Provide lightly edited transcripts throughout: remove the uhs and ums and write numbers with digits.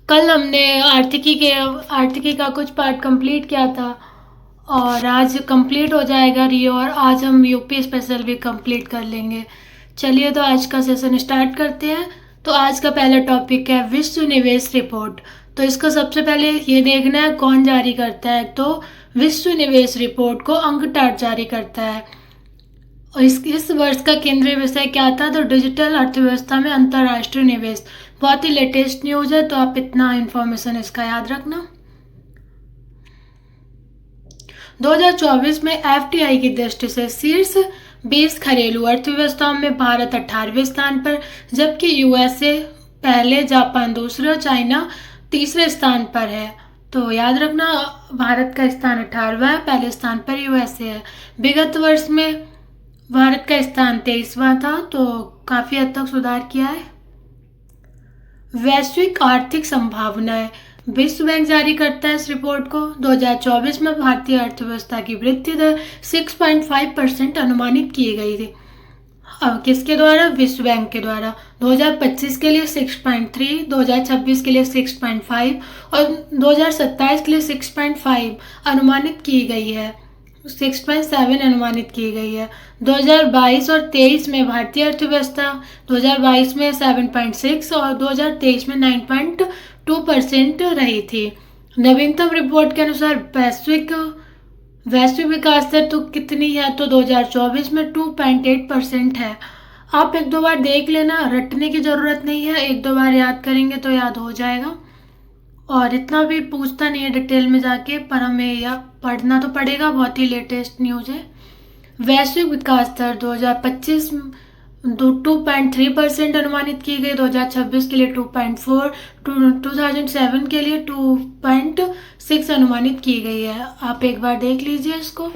कल हमने आर्थिकी का कुछ पार्ट कंप्लीट किया था और आज कंप्लीट हो जाएगा रियो, और आज हम यूपी स्पेशल भी कंप्लीट कर लेंगे। चलिए तो आज का सेशन स्टार्ट करते हैं। तो आज का पहला टॉपिक है विश्व निवेश रिपोर्ट। तो इसका सबसे पहले ये देखना है कौन जारी करता है। तो विश्व निवेश रिपोर्ट को अंकटाड जारी करता है। और इस वर्ष का केंद्रीय विषय क्या था? तो डिजिटल अर्थव्यवस्था में अंतर्राष्ट्रीय निवेश। बहुत ही लेटेस्ट न्यूज है, तो आप इतना इंफॉर्मेशन इसका याद रखना। 2024 में एफडीआई की दृष्टि से शीर्ष 20 घरेलू अर्थव्यवस्थाओं में भारत 18वें स्थान पर, जबकि यूएसए पहले, जापान दूसरे और चाइना तीसरे स्थान पर है। तो याद रखना, भारत का स्थान 18वां है, पहले स्थान पर यूएसए है। विगत वर्ष में भारत का स्थान 23वां था, तो काफी हद तक सुधार किया है। वैश्विक आर्थिक संभावनाएं विश्व बैंक जारी करता है इस रिपोर्ट को। 2024 में भारतीय अर्थव्यवस्था की वृद्धि दर 6.5% अनुमानित की गई थी। अब किसके द्वारा? विश्व बैंक के द्वारा। 2025 के लिए 6.3, 2026 के लिए 6.5 और 2027 के लिए 6.5 अनुमानित की गई है। 6.7 अनुमानित की गई है। 2022 और 23 में भारतीय अर्थव्यवस्था 2022 में 7.6 और 2023 में 9.2% रही थी। नवीनतम रिपोर्ट के अनुसार वैश्विक विकास दर तो कितनी है? तो 2024 में 2.8% है। आप एक दो बार देख लेना, रटने की जरूरत नहीं है, एक दो बार याद करेंगे तो याद हो जाएगा। और इतना भी पूछता नहीं है डिटेल में जाके, पर हमें यह पढ़ना तो पड़ेगा, बहुत ही लेटेस्ट न्यूज है। वैश्विक विकास दर 2025 2.3% अनुमानित की गई, 2026 के लिए 2.4, 2007 के लिए 2.6 अनुमानित की गई है। आप एक बार देख लीजिए इसको।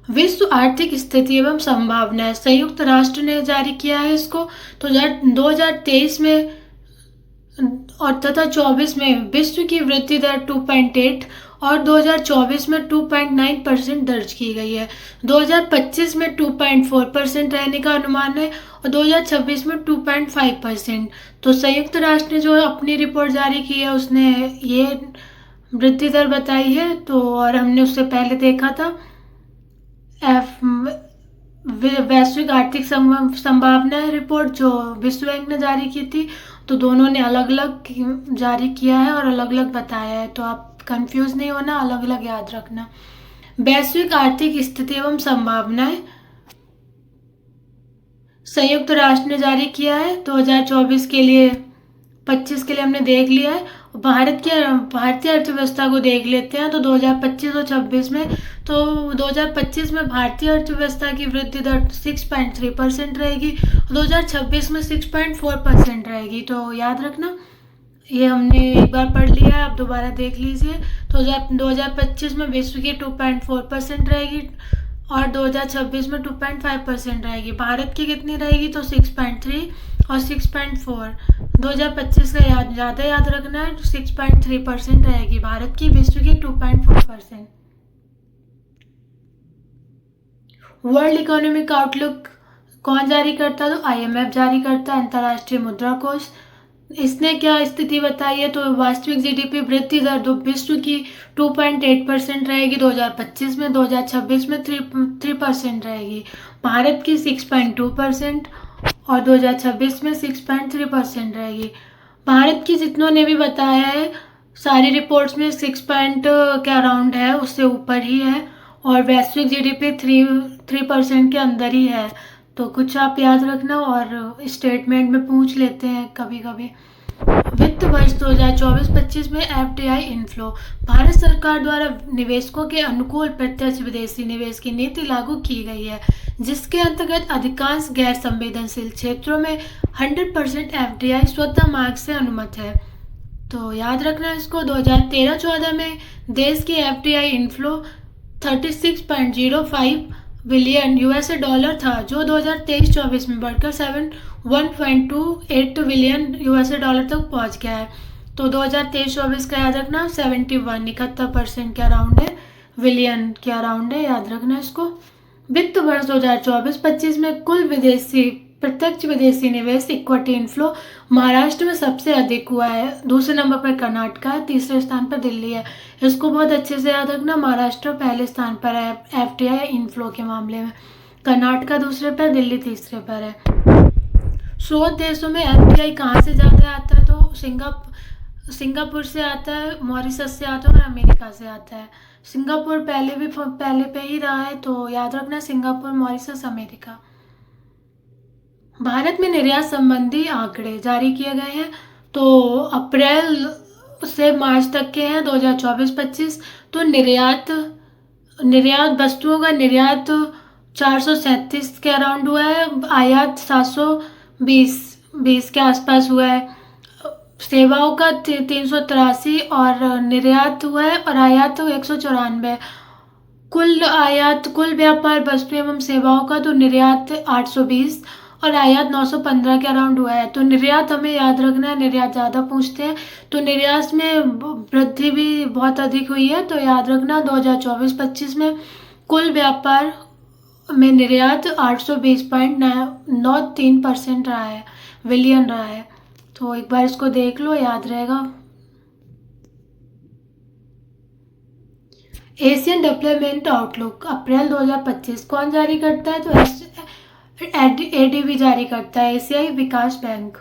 विश्व आर्थिक स्थिति एवं संभावनाएं संयुक्त राष्ट्र ने जारी किया है इसको। तो 2023 में और तथा 24 में विश्व की वृद्धि दर 2.8 और 2024 में 2.9% दर्ज की गई है। 2025 में 2.4% रहने का अनुमान है और 2026 में 2.5%। तो संयुक्त राष्ट्र ने जो अपनी रिपोर्ट जारी की है उसने ये वृद्धि दर बताई है। तो और हमने उससे पहले देखा था वैश्विक आर्थिक संभावना रिपोर्ट जो विश्व बैंक ने जारी की थी। तो दोनों ने अलग अलग जारी किया है और अलग अलग बताया है, तो आप कंफ्यूज नहीं होना, अलग अलग याद रखना। वैश्विक आर्थिक स्थिति एवं संभावनाएं संयुक्त राष्ट्र ने जारी किया है। 2024 के लिए 25 के लिए हमने देख लिया है। भारतीय अर्थव्यवस्था को देख लेते हैं। तो 2025 और 26 में 2025 में भारतीय अर्थव्यवस्था की वृद्धि दर 6.3% रहेगी, 2026 में 6.4% रहेगी। तो याद रखना, ये हमने एक बार पढ़ लिया है, आप दोबारा देख लीजिए। तो 2025 में विश्व की 2.4% रहेगी और 2026 में 2.5% रहेगी। भारत की कितनी रहेगी? तो 6.3 और 6.4। 2025 का ज़्यादा याद रखना है, 6.3% रहेगी भारत की, विश्व की 2.4%। वर्ल्ड इकोनॉमिक आउटलुक कौन जारी करता है? तो IMF जारी करता है, अंतर्राष्ट्रीय मुद्रा कोष। इसने क्या स्थिति बताई है? तो वास्तविक जीडीपी वृद्धि दर विश्व की 2.8% रहेगी 2025 में, 2026 में 3% रहेगी। भारत की 6.2% और 2026 में 6.3% रहेगी। भारत की जितनों ने भी बताया है सारी रिपोर्ट्स में 6 क्या अराउंड है, उससे ऊपर ही है, और वैश्विक जीडीपी 3% के अंदर ही है। तो कुछ आप याद रखना, और स्टेटमेंट में पूछ लेते हैं कभी कभी। वित्त वर्ष 2024-25 में एफडीआई इनफ्लो। भारत सरकार द्वारा निवेशकों के अनुकूल प्रत्यक्ष विदेशी निवेश की नीति लागू की गई है, जिसके अंतर्गत अधिकांश गैर संवेदनशील क्षेत्रों में 100% एफडीआई स्वतः मार्ग से अनुमत है। तो याद रखना इसको। 2013-14 में देश की FDI inflow 36.05 billion USA dollar था, जो 2023-24 में बढ़कर 1.28 बिलियन यूएसए डॉलर तक पहुंच गया है। तो 2023-24 का याद रखना, 71% के अराउंड है, बिलियन के अराउंड है, याद रखना इसको। वित्त वर्ष 2024-25 में कुल विदेशी प्रत्यक्ष विदेशी निवेश इक्विटी इनफ्लो महाराष्ट्र में सबसे अधिक हुआ है। दूसरे नंबर पर कर्नाटक है, तीसरे स्थान पर दिल्ली है। इसको बहुत अच्छे से याद रखना, महाराष्ट्र पहले स्थान पर है एफडीआई इनफ्लो के मामले में, कर्नाटक दूसरे पर, दिल्ली तीसरे पर है। स्रोत देशों में एफडीआई कहाँ से ज़्यादा आता है तो सिंगापुर से आता है, मॉरिशस से आता है और अमेरिका से आता है। सिंगापुर पहले पे ही रहा है, तो याद रखना सिंगापुर, मॉरिशस, अमेरिका। भारत में निर्यात संबंधी आंकड़े जारी किए गए हैं, तो अप्रैल से मार्च तक के हैं 2024-25। तो निर्यात वस्तुओं का निर्यात 437 के अराउंड हुआ है, आयात 720 के आसपास हुआ है, सेवाओं का 383 और निर्यात हुआ है, और आयात 194। कुल व्यापार वस्तु एवं सेवाओं का तो निर्यात 820 और आयात 915 के अराउंड हुआ है। तो निर्यात हमें याद रखना है, निर्यात ज़्यादा पूछते हैं, तो निर्यात में वृद्धि भी बहुत अधिक हुई है। तो याद रखना 2024-25 में कुल व्यापार में निर्यात 820.93% रहा है, बिलियन रहा है। तो एक बार इसको देख लो, याद रहेगा। एशियन डेवलपमेंट आउटलुक अप्रैल 2025 कौन जारी करता है तो एडीबी जारी करता है, एशियाई विकास बैंक।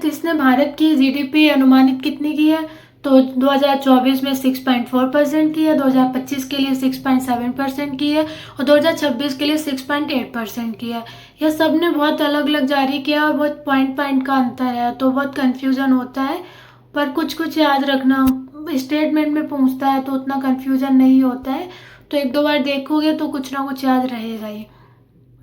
इसने भारत की जीडीपी अनुमानित कितनी की है तो 2024 में 6.4% की है, 2025 के लिए 6.7% की है और 2026 के लिए 6.8% की है। यह सब ने बहुत अलग अलग जारी किया और बहुत पॉइंट का अंतर है, तो बहुत कन्फ्यूज़न होता है, पर कुछ याद रखना। स्टेटमेंट में पूछता है तो उतना कन्फ्यूज़न नहीं होता है, तो एक दो बार देखोगे तो कुछ ना कुछ याद रहेगा ही।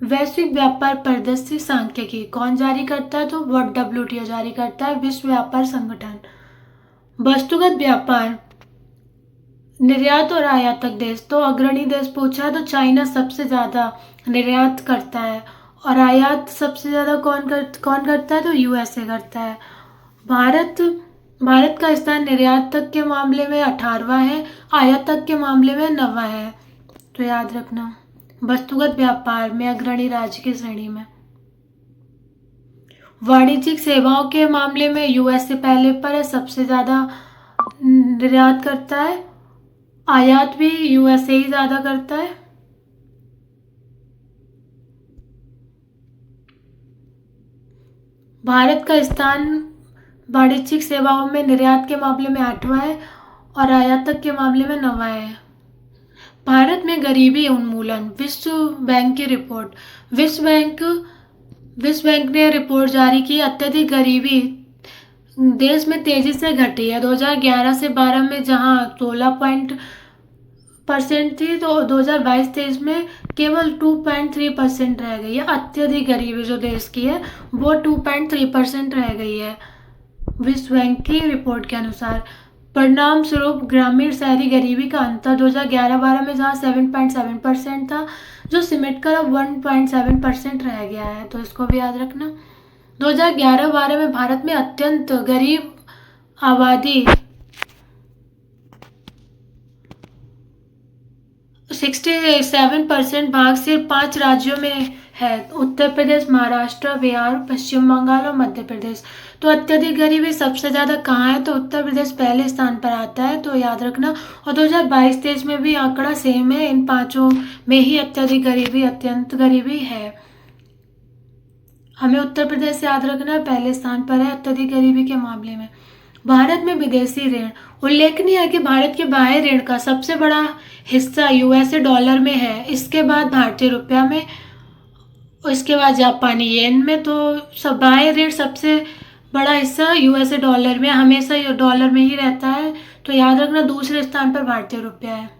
वैश्विक व्यापार परिदृश्य सांख्यिकी कौन जारी करता है तो WTO जारी करता है, विश्व व्यापार संगठन। वस्तुगत व्यापार निर्यात और आयातक देश, तो अग्रणी देश पूछा है तो चाइना सबसे ज़्यादा निर्यात करता है, और आयात सबसे ज़्यादा कौन करता है तो यूएसए करता है। भारत का स्थान निर्यात तक के मामले में 18वां है, आयात तक के मामले में 9वां है, तो याद रखना वस्तुगत व्यापार में अग्रणी राज्य की श्रेणी में। वाणिज्यिक सेवाओं के मामले में यूएसए पहले पर है, सबसे ज़्यादा निर्यात करता है, आयात भी यूएसए ही ज़्यादा करता है। भारत का स्थान वाणिज्यिक सेवाओं में निर्यात के मामले में 8वां है और आयात के मामले में 9वां है। भारत में गरीबी उन्मूलन, विश्व बैंक की रिपोर्ट। विश्व बैंक ने रिपोर्ट जारी की, अत्यधिक गरीबी देश में तेजी से घटी है। 2011 से 12 में जहां 16% थी तो 2022-23 में केवल 2.3% रह गई है। अत्यधिक गरीबी जो देश की है वो 2.3% रह गई है विश्व बैंक की रिपोर्ट के अनुसार। परिणाम स्वरूप ग्रामीण शहरी गरीबी का अंतर 2011-12 में जहाँ 7.7% था, जो सिमट कर अब 1.7% रह गया है, तो इसको भी याद रखना। 2011-12 में भारत में अत्यंत गरीब आबादी 67% भाग सिर्फ 5 राज्यों में है, उत्तर प्रदेश, महाराष्ट्र, बिहार, पश्चिम बंगाल और मध्य प्रदेश। तो अत्यधिक गरीबी सबसे ज़्यादा कहाँ है तो उत्तर प्रदेश पहले स्थान पर आता है, तो याद रखना। और 2022-23 में भी आंकड़ा सेम है, इन पांचों में ही अत्यंत गरीबी है। हमें उत्तर प्रदेश याद रखना है, पहले स्थान पर है अत्यधिक गरीबी के मामले में। भारत में विदेशी ऋण, उल्लेखनीय है कि भारत के बाह्य ऋण का सबसे बड़ा हिस्सा यूएसए डॉलर में है, इसके बाद भारतीय रुपया में, इसके बाद जापानी येन में। तो सब बाह्य ऋण सबसे बड़ा हिस्सा यूएसए डॉलर में, हमेशा डॉलर में ही रहता है, तो याद रखना दूसरे स्थान पर भारतीय रुपया है।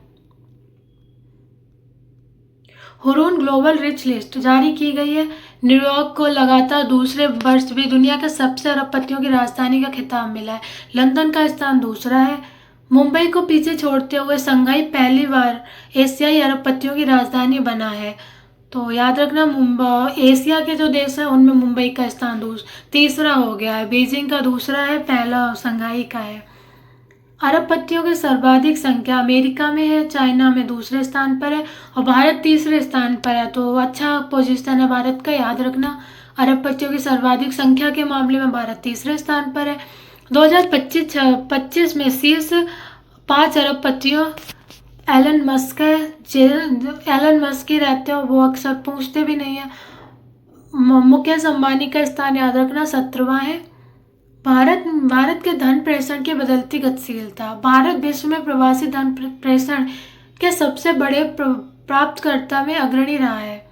हुरून ग्लोबल रिच लिस्ट जारी की गई है। न्यूयॉर्क को लगातार दूसरे वर्ष भी दुनिया के सबसे अरबपतियों की राजधानी का खिताब मिला है। लंदन का स्थान दूसरा है। मुंबई को पीछे छोड़ते हुए शंघाई पहली बार एशियाई अरबपतियों की राजधानी बना है, तो याद रखना एशिया के जो देश हैं उनमें मुंबई का स्थान तीसरा हो गया है। बीजिंग का दूसरा है, पहला शंघाई का है। अरबपतियों की सर्वाधिक संख्या अमेरिका में है, चाइना में दूसरे स्थान पर है और भारत तीसरे स्थान पर है। तो अच्छा पोजीशन है भारत का, याद रखना। अरबपतियों की सर्वाधिक संख्या के मामले में भारत तीसरे स्थान पर है। 2025 में शीर्ष 5 अरबपतियों एलन मस्क है। एलन मस्क ही रहते हैं, वो अक्सर पूछते भी नहीं है। मुकेश अंबानी का स्थान याद रखना 17वां है। भारत के धन प्रेषण की बदलती गतिशीलता। भारत विश्व में प्रवासी धन प्रेषण के सबसे बड़े प्राप्तकर्ता में अग्रणी रहा है।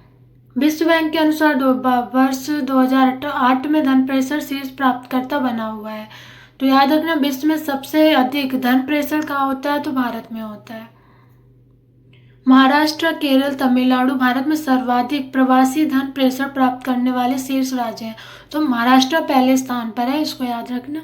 विश्व बैंक के अनुसार वर्ष 2008 में धन प्रेषण शीर्ष प्राप्तकर्ता बना हुआ है। तो याद रखना, विश्व में सबसे अधिक धन प्रेषण कहाँ होता है, तो भारत में होता है। महाराष्ट्र, केरल, तमिलनाडु भारत में सर्वाधिक प्रवासी धन प्रेषण प्राप्त करने वाले शीर्ष राज्य हैं। तो महाराष्ट्र पहले स्थान पर है, इसको याद रखना।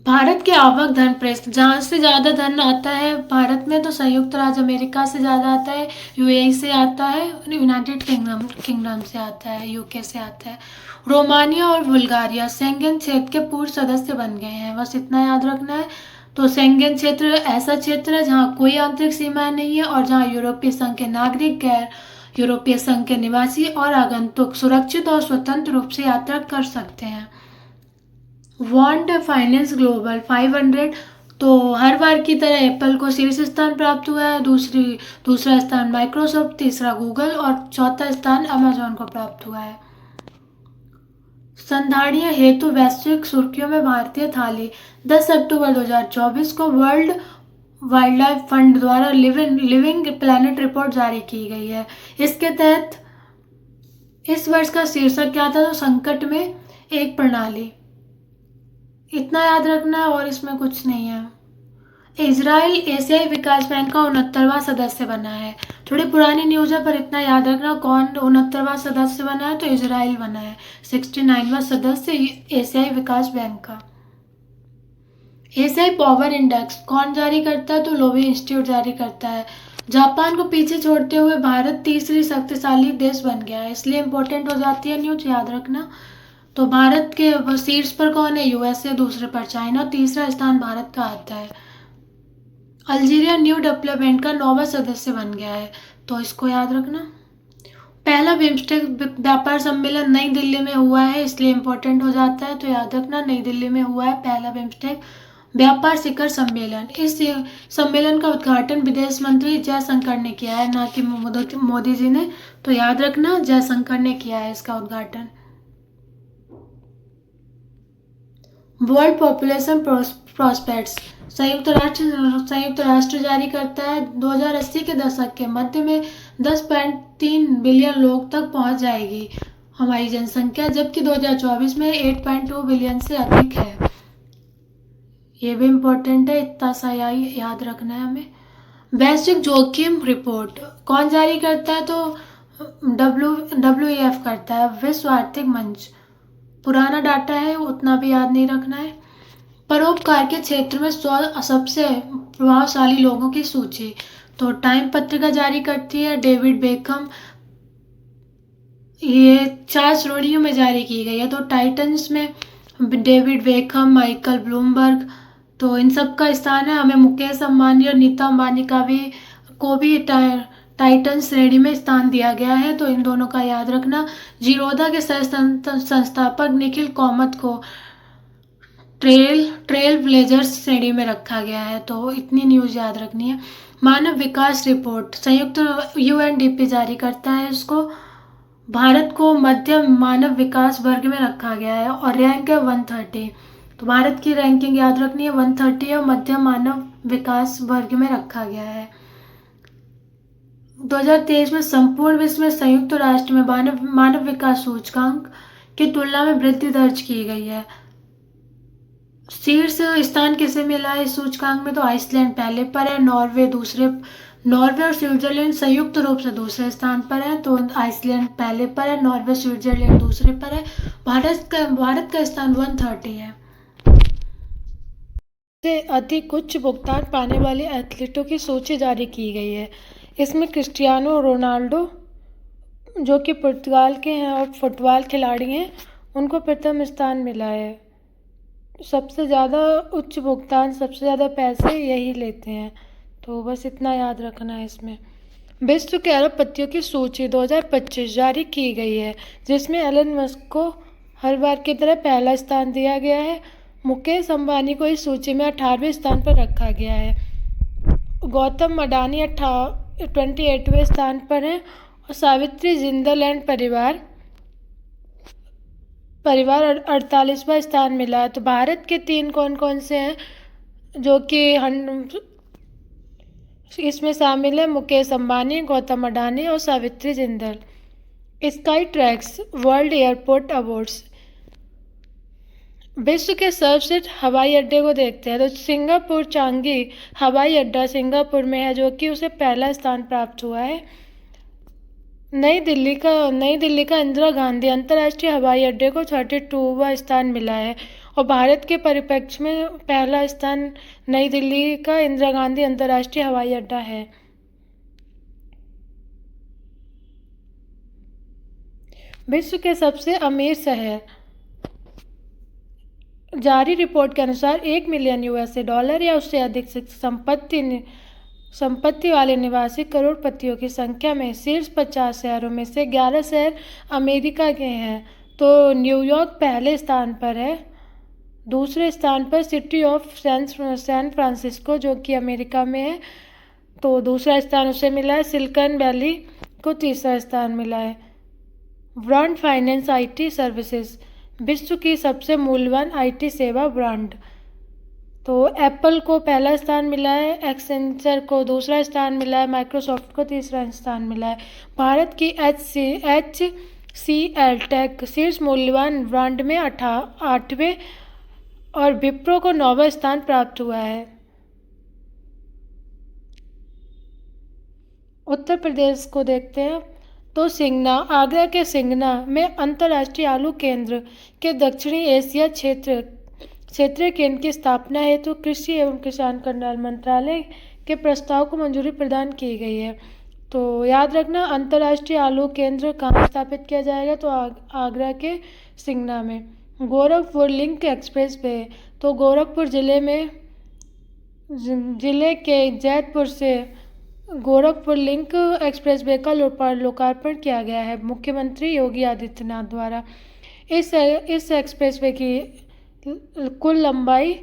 भारत के आवक धन प्रेषण, जहाँ से ज़्यादा धन आता है भारत में, तो संयुक्त राज्य अमेरिका से ज़्यादा आता है, यूएई से आता है, यूनाइटेड किंगडम से आता है, यूके से आता है। रोमानिया और बुल्गारिया शेंगेन क्षेत्र के पूर्व सदस्य बन गए हैं, बस इतना याद रखना है। तो शेंगेन क्षेत्र ऐसा क्षेत्र है जहाँ कोई आंतरिक सीमाएं नहीं है और जहाँ यूरोपीय संघ के नागरिक, गैर यूरोपीय संघ के निवासी और आगंतुक सुरक्षित और स्वतंत्र रूप से यात्रा कर सकते हैं। वॉन्ड फाइनेंस ग्लोबल 500, तो हर बार की तरह एप्पल को शीर्ष स्थान प्राप्त हुआ है। दूसरा स्थान माइक्रोसॉफ्ट, तीसरा गूगल और चौथा स्थान अमेजॉन को प्राप्त हुआ है। संधारणीय हेतु वैश्विक सुर्खियों में भारतीय थाली। 10 अक्टूबर 2024 को वर्ल्ड वाइल्ड लाइफ फंड द्वारा लिविंग प्लैनेट रिपोर्ट जारी की गई है। इसके तहत इस वर्ष का शीर्षक क्या था, तो संकट में एक प्रणाली। इतना याद रखना है और इसमें कुछ नहीं है। इजराइल एशियाई विकास बैंक का 69वां सदस्य बना है। थोड़ी पुरानी न्यूज़ है पर इतना याद रखना, कौन 69वां सदस्य बना है, तो इजराइल बना है 69वां सदस्य एशियाई विकास बैंक का। एशियाई पावर इंडेक्स कौन जारी करता है, तो लोवी इंस्टीट्यूट जारी करता है। जापान को पीछे छोड़ते हुए भारत तीसरी शक्तिशाली देश बन गया है, इसलिए इंपॉर्टेंट हो जाती है न्यूज, याद रखना। तो भारत के शीर्ष पर कौन है, यूएसए, दूसरे पर चाइना, तीसरा स्थान भारत का आता है। अल्जीरिया न्यू डेवलपमेंट का 9वां सदस्य बन गया है, तो इसको याद रखना। पहला बिम्स्टेक व्यापार सम्मेलन नई दिल्ली में हुआ है, इसलिए इंपॉर्टेंट हो जाता है, तो याद रखना नई दिल्ली में हुआ है पहला बिम्स्टेक व्यापार शिखर सम्मेलन। इस सम्मेलन का उद्घाटन विदेश मंत्री जयशंकर ने किया है, ना कि मोदी जी ने, तो याद रखना जयशंकर ने किया है इसका उद्घाटन। वर्ल्ड पॉपुलेशन प्रॉस्पेक्ट्स संयुक्त राष्ट्र जारी करता है। 2080 के दशक के मध्य में 10.3 बिलियन लोग तक पहुंच जाएगी हमारी जनसंख्या, जबकि 2024 में 8.2 बिलियन से अधिक है। ये भी इम्पोर्टेंट है, इतना सा याद रखना है हमें। वैश्विक जोखिम रिपोर्ट कौन जारी करता है, तो WEF करता है, विश्व आर्थिक मंच। पुराना डाटा है, उतना भी याद नहीं रखना है। परोपकार के क्षेत्र में 100 सबसे प्रभावशाली लोगों की सूची, तो टाइम पत्रिका जारी करती है। डेविड बेकहम, ये 4 श्रेणियों में जारी की गई है, तो टाइटन्स में डेविड बेकहम, माइकल ब्लूमबर्ग, तो इन सब का स्थान है। हमें मुकेश अंबानी और नीता अंबानी को भी टाइटन श्रेणी में स्थान दिया गया है, तो इन दोनों का याद रखना। जीरोधा के संस्थापक निखिल कामत को ट्रेल ब्लेजर्स श्रेणी में रखा गया है, तो इतनी न्यूज़ याद रखनी है। मानव विकास रिपोर्ट संयुक्त UNDP जारी करता है इसको। भारत को मध्यम मानव विकास वर्ग में रखा गया है और रैंक है 130, तो भारत की रैंकिंग याद रखनी है 130 और मध्यम मानव विकास वर्ग में रखा गया है। 2023 में संपूर्ण विश्व में संयुक्त राष्ट्र में मानव विकास सूचकांक की तुलना में वृद्धि दर्ज की गई है। शीर्ष स्थान किसे मिला है इस सूचकांक में, तो आइसलैंड पहले पर है, नॉर्वे और स्विट्जरलैंड संयुक्त रूप से दूसरे स्थान पर है, तो आइसलैंड पहले पर है, नॉर्वे स्विट्जरलैंड दूसरे पर है। भारत का स्थान 130 है। से अधिक उच्च भुगतान पाने वाले एथलीटों की सूची जारी की गई है। इसमें क्रिस्टियानो रोनाल्डो, जो कि पुर्तगाल के हैं और फुटबॉल खिलाड़ी हैं, उनको प्रथम स्थान मिला है। सबसे ज़्यादा उच्च भुगतान, सबसे ज़्यादा पैसे यही लेते हैं। तो बस इतना याद रखना है इसमें। विश्व के अरबपतियों की सूची 2025 जारी की गई है, जिसमें एलन मस्क को हर बार की तरह पहला स्थान दिया गया है। मुकेश अंबानी को इस सूची में 18वें स्थान पर रखा गया है। गौतम अडानी 28वें स्थान पर हैं और सावित्री जिंदल एंड परिवार 48वां स्थान मिला है। तो भारत के 3 कौन कौन से हैं जो कि इसमें शामिल है? मुकेश अंबानी, गौतम अडानी और Savitri Jindal. Sky tracks world airport awards. विश्व के सर्वश्रेष्ठ हवाई अड्डे को देखते हैं तो सिंगापुर चांगी हवाई अड्डा सिंगापुर में है, जो कि उसे पहला स्थान प्राप्त हुआ है। नई दिल्ली का इंदिरा गांधी अंतर्राष्ट्रीय हवाई अड्डे को 32वां स्थान मिला है और भारत के परिप्रेक्ष्य में पहला स्थान नई दिल्ली का इंदिरा गांधी अंतर्राष्ट्रीय हवाई अड्डा है। विश्व के सबसे अमीर शहर। जारी रिपोर्ट के अनुसार 1 मिलियन $, या उससे अधिक संपत्ति वाले निवासी करोड़पतियों की संख्या में शीर्ष 50 शहरों में से 11 शहर अमेरिका के हैं। तो न्यूयॉर्क पहले स्थान पर है। दूसरे स्थान पर सिटी ऑफ सैन फ्रांसिस्को, जो कि अमेरिका में है, तो दूसरा स्थान उसे मिला है। सिलिकॉन वैली को तीसरा स्थान मिला है। ब्रांड फाइनेंस आईटी सर्विसेज विश्व की सबसे मूल्यवान आईटी सेवा ब्रांड। तो एप्पल को पहला स्थान मिला है, एक्सेंचर को दूसरा स्थान मिला है, माइक्रोसॉफ्ट को तीसरा स्थान मिला है। भारत की HCL टेक शीर्ष मूल्यवान ब्रांड में 8वें और विप्रो को 9वां स्थान प्राप्त हुआ है। उत्तर प्रदेश को देखते हैं तो आगरा के सिंगना में अंतर्राष्ट्रीय आलू केंद्र के दक्षिणी एशिया क्षेत्रीय केंद्र की स्थापना हेतु कृषि एवं किसान कल्याण मंत्रालय के प्रस्ताव को मंजूरी प्रदान की गई है। तो याद रखना, अंतर्राष्ट्रीय आलू केंद्र कहाँ स्थापित किया जाएगा? तो आगरा के सिंगना में। गोरखपुर लिंक एक्सप्रेस वे, तो गोरखपुर जिले के जैतपुर से गोरखपुर लिंक एक्सप्रेस वे का लोकार्पण किया गया है मुख्यमंत्री योगी आदित्यनाथ द्वारा। इस एक्सप्रेस वे की कुल लंबाई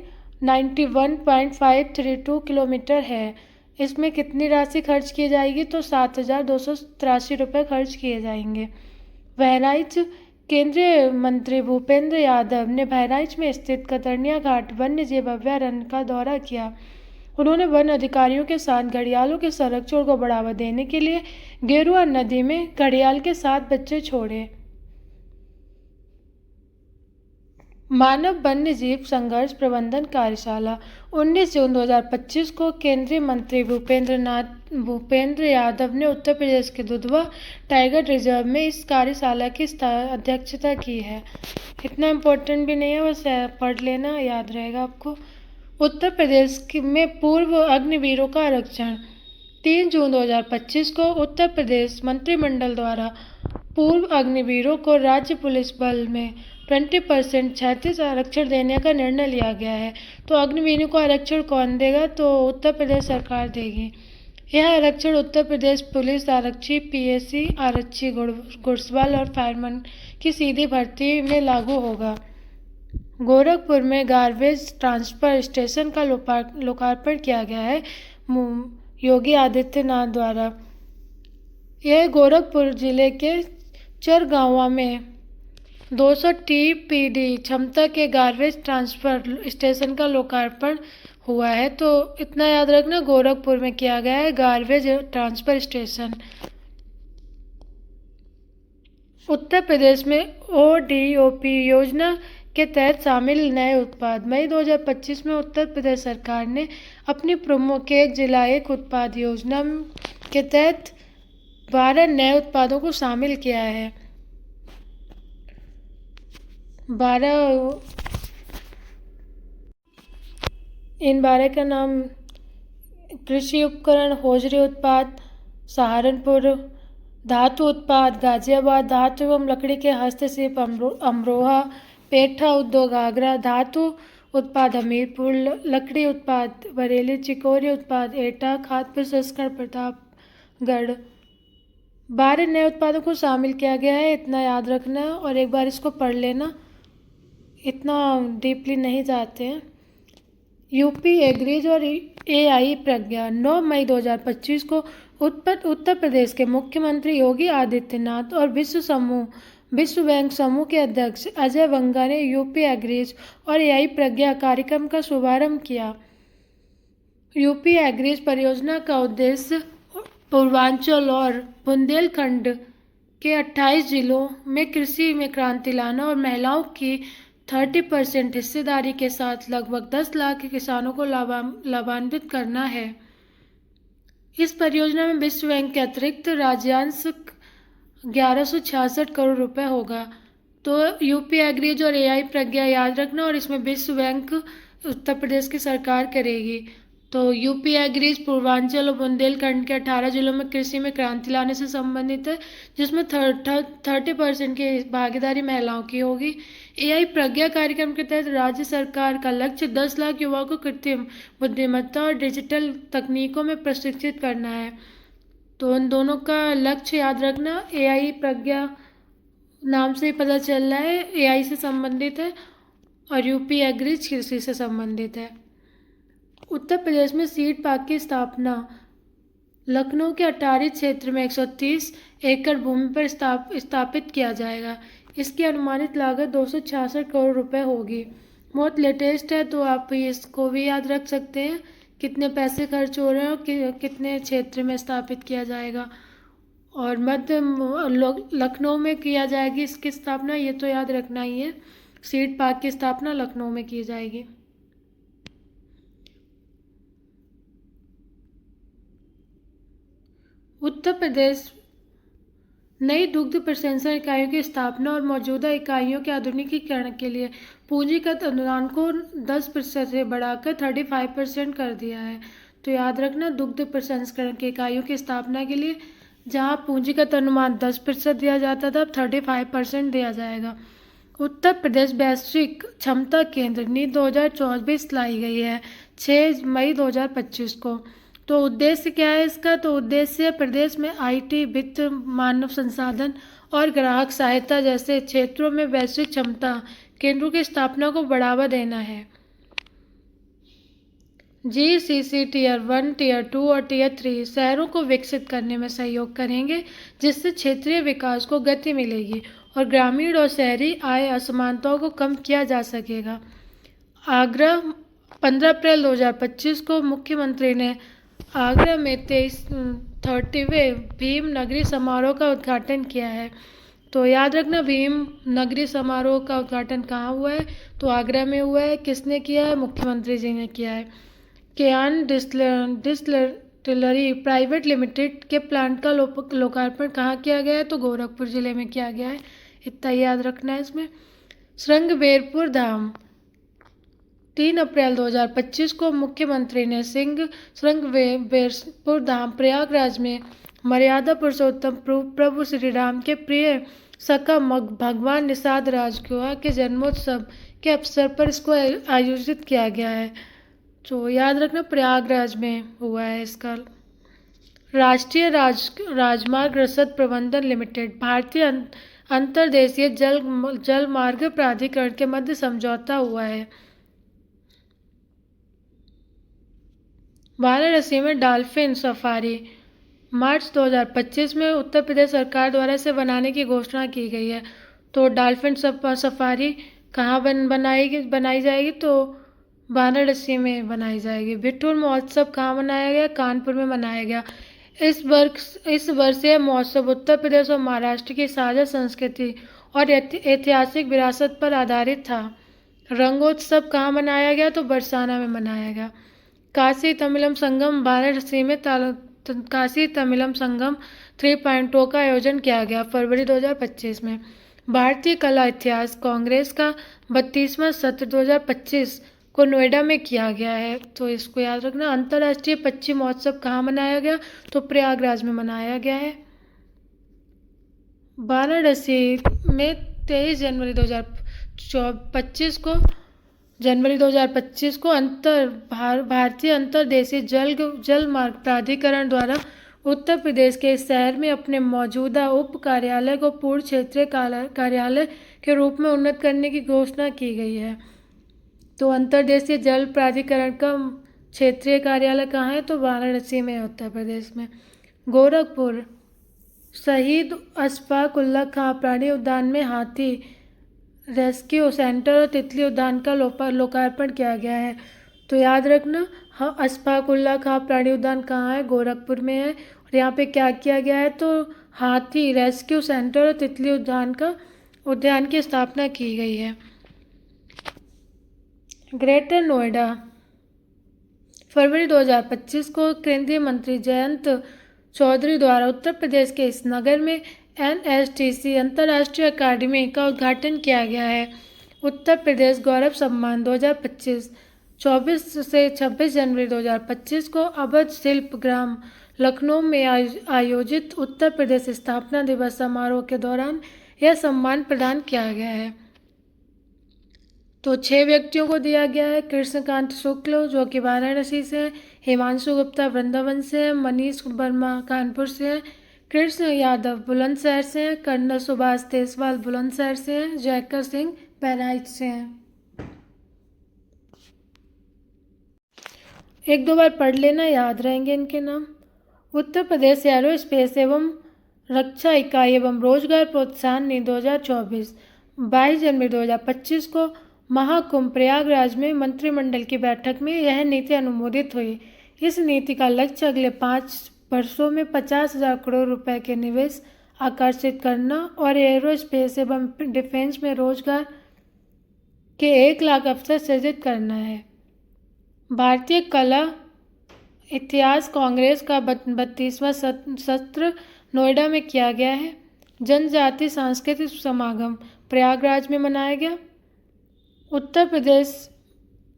91.532 किलोमीटर है। इसमें कितनी राशि खर्च की जाएगी? तो 7,283 रुपये खर्च किए जाएंगे। बहराइच केंद्रीय मंत्री भूपेंद्र यादव ने बहराइच में स्थित कतरनिया घाट वन्यजीव अभयारण्य का दौरा किया। उन्होंने वन अधिकारियों के साथ घड़ियालों के संरक्षण को बढ़ावा देने के लिए गेरुआ नदी में घड़ियाल के 7 बच्चे छोड़े। मानव वन्यजीव संघर्ष प्रबंधन कार्यशाला 19 जून 2025 को केंद्रीय मंत्री भूपेंद्र यादव ने उत्तर प्रदेश के दुधवा टाइगर रिजर्व में इस कार्यशाला की अध्यक्षता की है। इतना इम्पोर्टेंट भी नहीं है, बस पढ़ लेना, याद रहेगा आपको। उत्तर प्रदेश में पूर्व अग्निवीरों का आरक्षण 3 जून 2025 को उत्तर प्रदेश मंत्रिमंडल द्वारा पूर्व अग्निवीरों को राज्य पुलिस बल में 20% क्षैतिज आरक्षण देने का निर्णय लिया गया है। तो अग्निवीरों को आरक्षण कौन देगा? तो उत्तर प्रदेश सरकार देगी। यह आरक्षण उत्तर प्रदेश पुलिस आरक्षी, PSC आरक्षी, घुड़सवार और फायरमैन की सीधी भर्ती में लागू होगा। गोरखपुर में गार्बेज ट्रांसफर स्टेशन का लोकार्पण किया गया है योगी आदित्यनाथ द्वारा। यह गोरखपुर जिले के चरगांवा में 200 TPD क्षमता के गार्बेज ट्रांसफर स्टेशन का लोकार्पण हुआ है। तो इतना याद रखना, गोरखपुर में किया गया है garbage transfer station. Uttar Pradesh में ODOP योजना के तहत शामिल नए उत्पाद। मई 2025 में उत्तर प्रदेश सरकार ने अपनी प्रमुख एक जिला एक उत्पाद योजना के तहत 12 नए उत्पादों को शामिल किया है। 12 का नाम कृषि उपकरण, होजरी उत्पाद सहारनपुर, धातु उत्पाद गाजियाबाद, धातु एवं लकड़ी के हस्तशिल्प अमरोहा, पेठा उद्योग आगरा, धातु उत्पाद हमीरपुर, लकड़ी उत्पाद बरेली, चिकोरी उत्पाद एटा, खाद्य प्रसंस्करण प्रतापगढ़। 12 नए उत्पादों को शामिल किया गया है, इतना याद रखना है और एक बार इसको पढ़ लेना, इतना डीपली नहीं जाते हैं। यूपी एग्रीज और एआई प्रज्ञा। 9 मई 2025 को उत्तर प्रदेश के मुख्यमंत्री योगी आदित्यनाथ और विश्व बैंक समूह के अध्यक्ष अजय बंगा ने यूपी एग्रीज और एआई प्रज्ञा कार्यक्रम का शुभारंभ किया। यूपी एग्रीज परियोजना का उद्देश्य पूर्वांचल और बुंदेलखंड के 28 जिलों में कृषि में क्रांति लाना और महिलाओं की 30% हिस्सेदारी के साथ लगभग 10 लाख किसानों को लाभान्वित करना है। इस परियोजना में विश्व बैंक के अतिरिक्त राज्यांश 1166 करोड़ रुपए होगा। तो यूपी एग्रीज और एआई प्रज्ञा याद रखना, और इसमें विश्व बैंक उत्तर प्रदेश की सरकार करेगी। तो यूपी एग्रीज पूर्वांचल और बुंदेलखंड के 18 जिलों में कृषि में क्रांति लाने से संबंधित है, जिसमें 30% की भागीदारी महिलाओं की होगी। एआई प्रज्ञा कार्यक्रम के तहत राज्य सरकार का लक्ष्य 10 लाख युवाओं को कृत्रिम बुद्धिमत्ता और डिजिटल तकनीकों में प्रशिक्षित करना है। तो उन दोनों का लक्ष्य याद रखना। एआई प्रज्ञा नाम से ही पता चल रहा है एआई से संबंधित है, और यूपी एग्रीज कृषि से संबंधित है। उत्तर प्रदेश में सीड पार्क की स्थापना। लखनऊ के अटारी क्षेत्र में 130 एकड़ भूमि पर स्थापित किया जाएगा। इसकी अनुमानित लागत 266 करोड़ रुपए होगी। बहुत लेटेस्ट है, तो आप इसको भी याद रख सकते हैं, कितने पैसे खर्च हो रहे हैं और कितने क्षेत्र में स्थापित किया जाएगा। और मध्य लखनऊ में किया जाएगी इसकी स्थापना, ये तो याद रखना ही है। सीड पार्क की स्थापना लखनऊ में की जाएगी। उत्तर प्रदेश नई दुग्ध प्रसंस्करण इकाइयों की स्थापना और मौजूदा इकाइयों के आधुनिकीकरण के लिए पूंजीगत अनुदान को 10% से बढ़ाकर 35% कर दिया है। तो याद रखना, दुग्ध प्रसंस्करण की इकाइयों की स्थापना के लिए जहां पूंजीगत अनुमान 10% दिया जाता था, अब 35% दिया जाएगा। उत्तर प्रदेश वैश्विक क्षमता केंद्र नीति 2024 लाई गई है 6 मई 2025 को। तो उद्देश्य क्या है इसका? तो उद्देश्य प्रदेश में आईटी, वित्त, मानव संसाधन और ग्राहक सहायता जैसे क्षेत्रों में वैश्विक क्षमता केंद्रों की स्थापना को बढ़ावा देना है। जीसीसी टियर 1, टियर 2 और टियर 3 शहरों को विकसित करने में सहयोग करेंगे, जिससे क्षेत्रीय विकास को गति मिलेगी और ग्रामीण और शहरी आय असमानताओं को कम किया जा सकेगा। आगरा 15 अप्रैल 2025 को मुख्यमंत्री ने आगरा में 30वें भीम नगरी समारोह का उद्घाटन किया है। तो याद रखना, भीम नगरी समारोह का उद्घाटन कहाँ हुआ है? तो आगरा में हुआ है। किसने किया है? मुख्यमंत्री जी ने किया है। केयान डिस्टिलरी प्राइवेट लिमिटेड के प्लांट का लोकार्पण कहाँ किया गया है? तो गोरखपुर जिले में किया गया है। इतना याद रखना है इसमें। श्रृंगबेरपुर धाम 3 अप्रैल 2025 को मुख्यमंत्री ने श्रृंगबेरपुर धाम प्रयागराज में मर्यादा पुरुषोत्तम प्रभु श्री राम के प्रिय सखा भगवान निषाद राजगुहा के जन्मोत्सव के अवसर पर इसको आयोजित किया गया है। तो याद रखना, प्रयागराज में हुआ है इसका। राष्ट्रीय राजमार्ग रसद प्रबंधन लिमिटेड भारतीय अंतर्देशीय जल मार्ग प्राधिकरण के मध्य समझौता हुआ है। वाराणसी में डॉल्फिन सफारी मार्च 2025 में उत्तर प्रदेश सरकार द्वारा इसे बनाने की घोषणा की गई है। तो डॉल्फिन सफारी कहाँ बनाई जाएगी? तो वाराणसी में बनाई जाएगी। बिठूर महोत्सव कहाँ मनाया गया? कानपुर में मनाया गया। इस वर्ष यह महोत्सव उत्तर प्रदेश और महाराष्ट्र की साझा संस्कृति और ऐतिहासिक विरासत पर आधारित था। रंगोत्सव कहाँ मनाया गया? तो बरसाना में मनाया गया। काशी तमिलम संगम वाराणसी में काशी तमिलम संगम 3.0 का आयोजन किया गया फरवरी 2025 में। भारतीय कला इतिहास कांग्रेस का 32वां सत्र 2025 को नोएडा में किया गया है। तो इसको याद रखना। अंतर्राष्ट्रीय पक्षी महोत्सव कहाँ मनाया गया? तो प्रयागराज में मनाया गया है। वाराणसी में 23 जनवरी 2025 को जनवरी 2025 को भारतीय अंतर्देशीय जल मार्ग प्राधिकरण द्वारा उत्तर प्रदेश के इस शहर में अपने मौजूदा उप कार्यालय को पूर्ण क्षेत्रीय कार्यालय के रूप में उन्नत करने की घोषणा की गई है। तो अंतर्देशीय जल प्राधिकरण का क्षेत्रीय कार्यालय कहाँ है? तो वाराणसी में, उत्तर प्रदेश में। गोरखपुर शहीद अशफाक उल्लाह खां प्राणी उद्यान में हाथी रेस्क्यू सेंटर और तितली उद्यान का लोकार्पण किया गया है। तो याद रखना, हाँ, अशफाक उल्लाह खां प्राणी उद्यान कहाँ है? गोरखपुर में है। और यहाँ पे क्या किया गया है? तो हाथी रेस्क्यू सेंटर और तितली उद्यान की स्थापना की गई है। ग्रेटर नोएडा फरवरी 2025 को केंद्रीय मंत्री जयंत चौधरी द्वारा उत्तर प्रदेश के इस नगर में NSTC अंतर्राष्ट्रीय अकादमी का उद्घाटन किया गया है। उत्तर प्रदेश गौरव सम्मान 2025 24 से 26 जनवरी 2025 को अवध शिल्प ग्राम लखनऊ में आयोजित उत्तर प्रदेश स्थापना दिवस समारोह के दौरान यह सम्मान प्रदान किया गया है। तो 6 व्यक्तियों को दिया गया है। कृष्णकांत शुक्ल जो कि वाराणसी से हैं, हिमांशु गुप्ता वृंदावन से हैं, मनीष वर्मा कानपुर से हैं, कृष्ण यादव बुलंदशहर से हैं, कर्नल सुभाष देसवाल बुलंदशहर से हैं, जयकर सिंह बहराइच से हैं। एक दो बार पढ़ लेना, याद रहेंगे इनके नाम। उत्तर प्रदेश एरोस्पेस एवं रक्षा इकाई एवं रोजगार प्रोत्साहन नीति 2024 22 जनवरी 2025 को महाकुंभ प्रयागराज में मंत्रिमंडल की बैठक में यह नीति अनुमोदित हुई। इस नीति का लक्ष्य अगले 5 वर्षों में 50,000 करोड़ रुपए के निवेश आकर्षित करना और एरोस्पेस एवं डिफेंस में रोजगार के 1 लाख अवसर सृजित करना है। भारतीय कला इतिहास कांग्रेस का 32वां सत्र नोएडा में किया गया है। जनजाति सांस्कृतिक समागम प्रयागराज में मनाया गया। उत्तर प्रदेश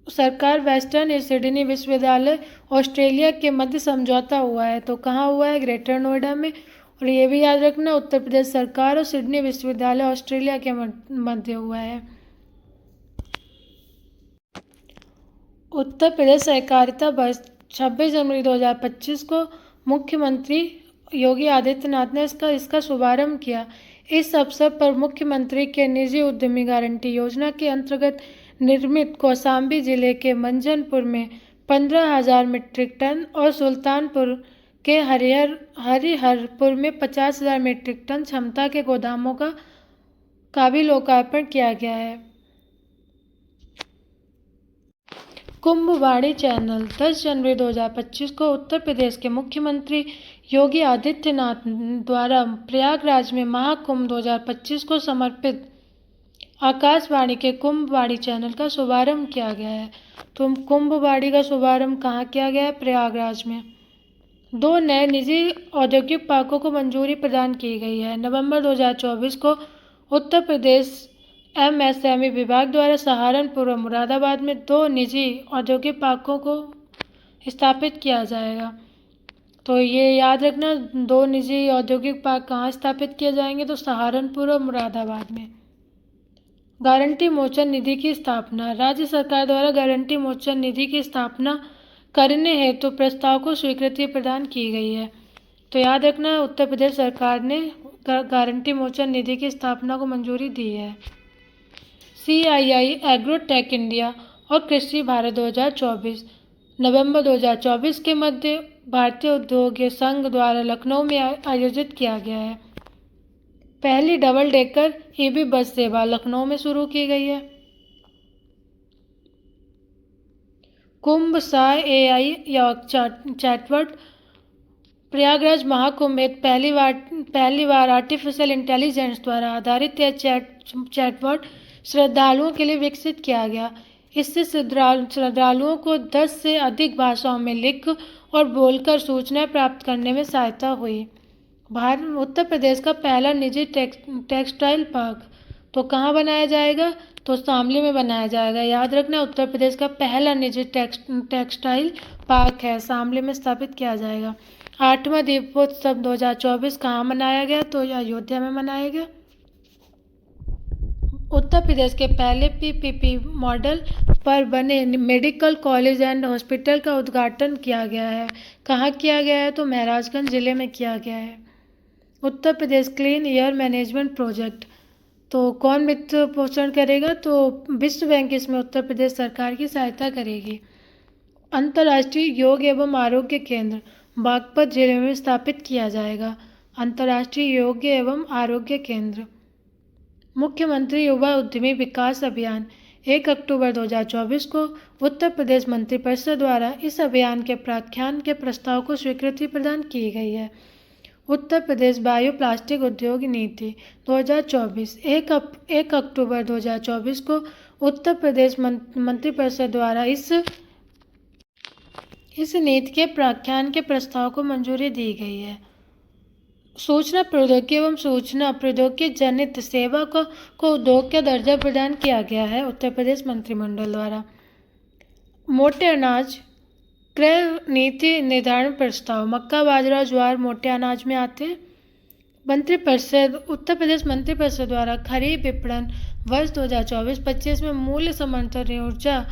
सरकार वेस्टर्न सिडनी विश्वविद्यालय ऑस्ट्रेलिया के मध्य समझौता हुआ है। तो कहाँ हुआ है? ग्रेटर नोएडा में। और ये भी याद रखना, उत्तर प्रदेश सरकार और सिडनी विश्वविद्यालय ऑस्ट्रेलिया के मध्य हुआ है। उत्तर प्रदेश सहकारिता वर्ष 26 जनवरी 2025 को मुख्यमंत्री योगी आदित्यनाथ ने इसका शुभारंभ किया। इस अवसर पर मुख्यमंत्री के निजी उद्यमी गारंटी योजना के अंतर्गत निर्मित कौशाम्बी जिले के मंझनपुर में 15,000 मीट्रिक टन और सुल्तानपुर के हरिहरपुर में 50,000 मीट्रिक टन क्षमता के गोदामों का भी लोकार्पण किया गया है। कुंभवाणी चैनल 10 जनवरी 2025 को उत्तर प्रदेश के मुख्यमंत्री योगी आदित्यनाथ द्वारा प्रयागराज में महाकुंभ 2025 को समर्पित आकाशवाणी के कुंभवाणी चैनल का शुभारंभ किया गया है। तो कुंभवाणी का शुभारंभ कहाँ किया गया है? प्रयागराज में। 2 नए निजी औद्योगिक पार्कों को मंजूरी प्रदान की गई है। नवंबर 2024 को उत्तर प्रदेश MSME विभाग द्वारा सहारनपुर और मुरादाबाद में 2 निजी औद्योगिक पार्कों को स्थापित किया जाएगा। तो ये याद रखना, 2 निजी औद्योगिक पार्क कहाँ स्थापित किए जाएंगे? तो सहारनपुर और मुरादाबाद में। गारंटी मोचन निधि की स्थापना राज्य सरकार द्वारा गारंटी मोचन निधि की स्थापना करने हेतु प्रस्ताव को स्वीकृति प्रदान की गई है। तो याद रखना, उत्तर प्रदेश सरकार ने गारंटी मोचन निधि की स्थापना को मंजूरी दी है। CII एग्रोटेक इंडिया और कृषि भारत 2024 नवंबर 2024 के मध्य भारतीय उद्योग संघ द्वारा लखनऊ में आयोजित किया गया है। पहली डबल डेकर EV बस सेवा लखनऊ में शुरू की गई है। कुंभ साय AI या चैटबॉट प्रयागराज महाकुंभ हेतु पहली बार आर्टिफिशियल इंटेलिजेंस द्वारा आधारित यह चैटबॉट श्रद्धालुओं के लिए विकसित किया गया। इससे श्रद्धालुओं को 10 से अधिक भाषाओं में लिख और बोलकर सूचनाएं प्राप्त करने में सहायता हुई। उत्तर प्रदेश का पहला निजी टेक्सटाइल पार्क तो कहाँ बनाया जाएगा? तो शामली में बनाया जाएगा। याद रखना, उत्तर प्रदेश का पहला निजी टेक्सटाइल पार्क है, शामली में स्थापित किया जाएगा। 8वां दीपोत्सव 2024 कहाँ मनाया गया? तो अयोध्या में मनाया गया। उत्तर प्रदेश के पहले पीपीपी मॉडल पर बने मेडिकल कॉलेज एंड हॉस्पिटल का उद्घाटन किया गया है। कहाँ किया गया है? तो महाराजगंज जिले में किया गया है। Uttar Pradesh clean air management project, तो कौन वित्त पोषण करेगा? तो विश्व बैंक इसमें उत्तर प्रदेश सरकार की सहायता करेगी। अंतर्राष्ट्रीय योग एवं आरोग्य केंद्र बागपत जिले में स्थापित किया जाएगा। अंतर्राष्ट्रीय योग एवं आरोग्य केंद्र। मुख्यमंत्री युवा उद्यमी विकास अभियान 1 अक्टूबर 2024 को उत्तर प्रदेश मंत्रिपरिषद द्वारा इस अभियान के प्रख्यान के प्रस्ताव को स्वीकृति प्रदान की गई है। उत्तर प्रदेश बायो प्लास्टिक उद्योग नीति 2024 1 अक्टूबर 2024 को उत्तर प्रदेश मंत्रिपरिषद द्वारा इस नीति के प्रख्यान के प्रस्ताव को मंजूरी दी गई है। सूचना प्रौद्योगिकी एवं सूचना प्रौद्योगिकी जनित सेवा को उद्योग का दर्जा प्रदान किया गया है उत्तर प्रदेश मंत्रिमंडल द्वारा। मोटे अनाज क्रय नीति निर्धारण प्रस्ताव, मक्का, बाजरा, ज्वार मोटे अनाज में आते हैं। मंत्रिपरिषद उत्तर प्रदेश मंत्रिपरिषद द्वारा खरीफ विपणन वर्ष 2024-25 में मूल्य समर्थन ऊर्जा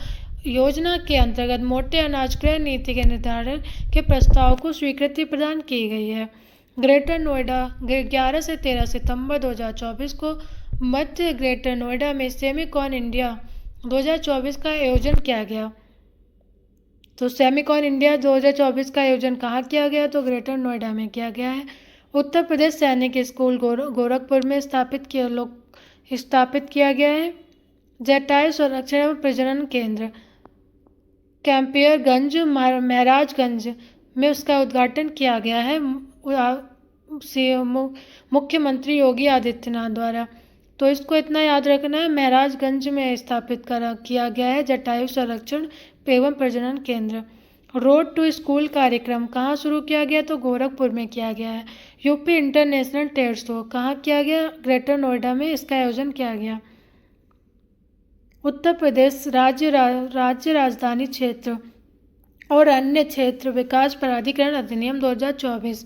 योजना के अंतर्गत मोटे अनाज क्रय नीति के निर्धारण के प्रस्ताव को स्वीकृति प्रदान की गई है। ग्रेटर नोएडा 11 से 13 सितंबर 2024 को मध्य ग्रेटर नोएडा में सेमिकॉन इंडिया 2024 का आयोजन किया गया। तो सेमिकॉन इंडिया 2024 का आयोजन कहाँ किया गया? तो ग्रेटर नोएडा में किया गया है। उत्तर प्रदेश सैनिक स्कूल गोरखपुर में स्थापित किया गया है। जटायु संरक्षण एवं प्रजनन केंद्र कैंपियरगंज महाराजगंज में उसका उद्घाटन किया गया है मुख्यमंत्री योगी आदित्यनाथ द्वारा। तो इसको इतना याद रखना है, महाराजगंज में स्थापित किया गया है जटायु संरक्षण एवं प्रजनन केंद्र। रोड टू स्कूल कार्यक्रम कहाँ शुरू किया गया? तो गोरखपुर में किया गया है। यूपी इंटरनेशनल ट्रेड शो कहाँ किया गया? ग्रेटर नोएडा में इसका आयोजन किया गया। उत्तर प्रदेश राज्य राजधानी क्षेत्र और अन्य क्षेत्र विकास प्राधिकरण अधिनियम 2024।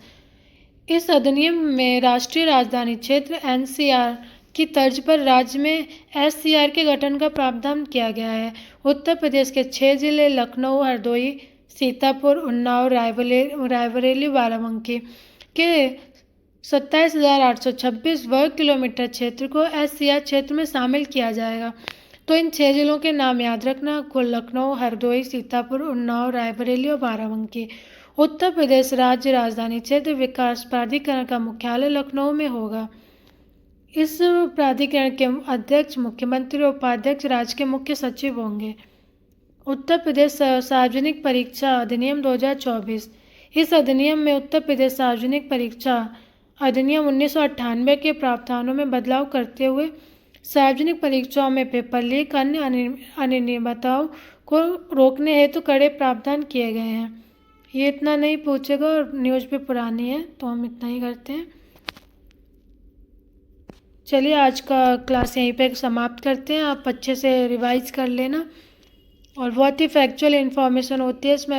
इस अधिनियम में राष्ट्रीय राजधानी क्षेत्र एनसीआर की तर्ज पर राज्य में एससीआर के गठन का प्रावधान किया गया है। उत्तर प्रदेश के 6 जिले लखनऊ, हरदोई, सीतापुर, उन्नाव, रायबरेली, बाराबंकी के 27,826 वर्ग किलोमीटर क्षेत्र को एससीआर क्षेत्र में शामिल किया जाएगा। तो इन 6 जिलों के नाम याद रखना, लखनऊ, हरदोई, सीतापुर, उन्नाव, रायबरेली और बाराबंकी। उत्तर प्रदेश राज्य राजधानी क्षेत्र विकास प्राधिकरण का मुख्यालय लखनऊ में होगा। इस प्राधिकरण के अध्यक्ष मुख्यमंत्री और उपाध्यक्ष राज्य के मुख्य सचिव होंगे। उत्तर प्रदेश सार्वजनिक परीक्षा अधिनियम 2024। इस अधिनियम में उत्तर प्रदेश सार्वजनिक परीक्षा अधिनियम 1998 के प्रावधानों में बदलाव करते हुए सार्वजनिक परीक्षाओं में पेपर लीक अन्य अनियमितताओं को रोकने हेतु कड़े प्रावधान किए गए हैं। ये इतना नहीं पूछेगा और न्यूज़ भी पुरानी है, तो हम इतना ही करते हैं। चलिए आज का क्लास यहीं पे समाप्त करते हैं। आप अच्छे से रिवाइज कर लेना और बहुत ही फैक्चुअल इन्फॉर्मेशन होती है इसमें।